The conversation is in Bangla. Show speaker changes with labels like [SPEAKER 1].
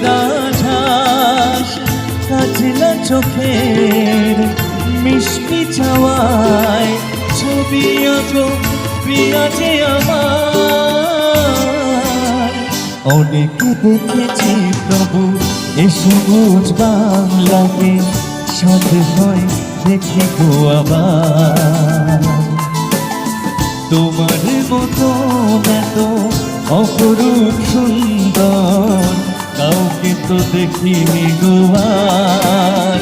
[SPEAKER 1] রাজহাঁস কাজলা চোখের মিষ্টি চাওয়ায় ছবি আঁকো প্রিয়া যে আমার। অনেক দেখেছি প্রভু এ সবুজ বাংলাকে, সাথ হয় দেখি গো আবার। তোমার মতো এত অপরূপ সুন্দর কাউকে তো দেখিনি গো আর।